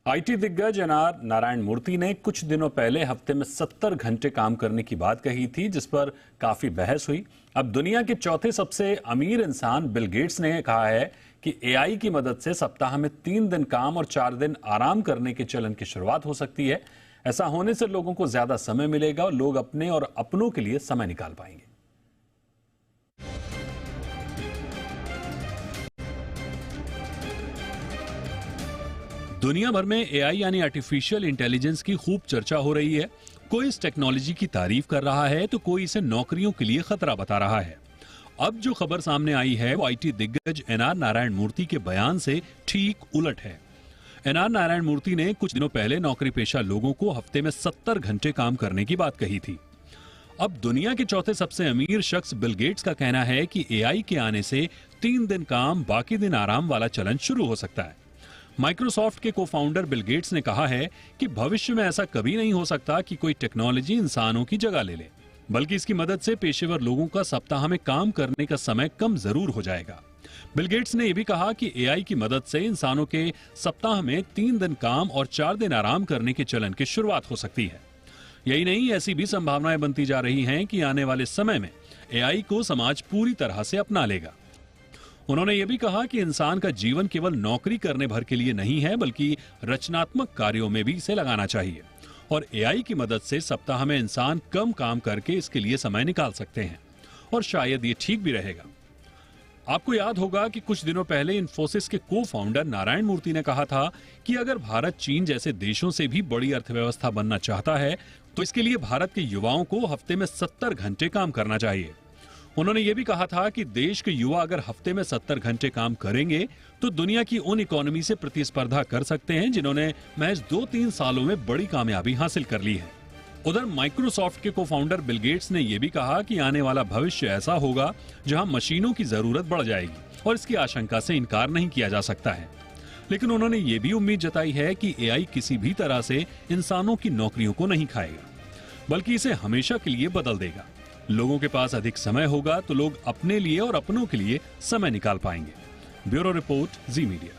IT दिग्गज NR Narayan मूर्ति ने कुछ दिनों पहले हफ्ते में 70 घंटे काम करने की बात कही थी, जिस पर काफी बहस हुई। अब दुनिया के चौथे सबसे अमीर इंसान बिल गेट्स ने कहा है कि एआई की मदद से सप्ताह में 3 दिन काम और 4 दिन आराम करने के चलन की शुरुआत हो सकती है। ऐसा होने से लोगों को ज्यादा समय मिलेगा और लोग अपने और अपनों के लिए समय निकाल पाएंगे। दुनिया भर में एआई यानी आर्टिफिशियल इंटेलिजेंस की खूब चर्चा हो रही है। कोई इस टेक्नोलॉजी की तारीफ कर रहा है तो कोई इसे नौकरियों के लिए खतरा बता रहा है। अब जो खबर सामने आई है वो आईटी दिग्गज एनआर नारायण मूर्ति के बयान से ठीक उलट है। एनआर नारायण मूर्ति ने कुछ दिनों पहले नौकरी पेशा लोगों को हफ्ते में 70 घंटे काम करने की बात कही थी। अब दुनिया के चौथे सबसे अमीर शख्स बिल गेट्स का कहना है कि एआई के आने से 3 दिन काम बाकी दिन आराम वाला चलन शुरू हो सकता है। माइक्रोसॉफ्ट के को-फाउंडर बिल गेट्स ने कहा है कि भविष्य में ऐसा कभी नहीं हो सकता कि कोई टेक्नोलॉजी इंसानों की जगह ले ले, बल्कि इसकी मदद से पेशेवर लोगों का सप्ताह में काम करने का समय कम जरूर हो जाएगा। बिल गेट्स ने यह भी कहा कि एआई की मदद से इंसानों के सप्ताह में 3 दिन काम और 4 दिन आराम करने के चलन की शुरुआत हो सकती है। यही नहीं, ऐसी भी संभावनाएं बनती जा रही हैं कि आने वाले समय में एआई को समाज पूरी तरह से अपना लेगा। उन्होंने ये भी कहा कि इंसान का जीवन केवल नौकरी करने भर के लिए नहीं है, बल्कि रचनात्मक कार्यों में भी इसे लगाना चाहिए और एआई की मदद से सप्ताह में इंसान कम काम करके इसके लिए समय निकाल सकते हैं और शायद ये ठीक भी रहेगा। आपको याद होगा कि कुछ दिनों पहले इन्फोसिस के को-फाउंडर नारायण मूर्ति ने कहा था कि अगर भारत चीन जैसे देशों से भी बड़ी अर्थव्यवस्था बनना चाहता है तो इसके लिए भारत के युवाओं को हफ्ते में 70 घंटे काम करना चाहिए। उन्होंने ये भी कहा था कि देश के युवा अगर हफ्ते में 70 घंटे काम करेंगे तो दुनिया की उन इकोनॉमी से प्रतिस्पर्धा कर सकते हैं जिन्होंने महज 2-3 सालों में बड़ी कामयाबी हासिल कर ली है। उधर माइक्रोसॉफ्ट के को-फाउंडर बिल गेट्स ने यह भी कहा कि आने वाला भविष्य ऐसा होगा जहां मशीनों की जरूरत बढ़ जाएगी और इसकी आशंका से इनकार नहीं किया जा सकता है। लेकिन उन्होंने ये भी उम्मीद जताई है कि एआई किसी भी तरह से इंसानों की नौकरियों को नहीं खाएगा, बल्कि इसे हमेशा के लिए बदल देगा। लोगों के पास अधिक समय होगा तो लोग अपने लिए और अपनों के लिए समय निकाल पाएंगे। ब्यूरो रिपोर्ट, जी मीडिया।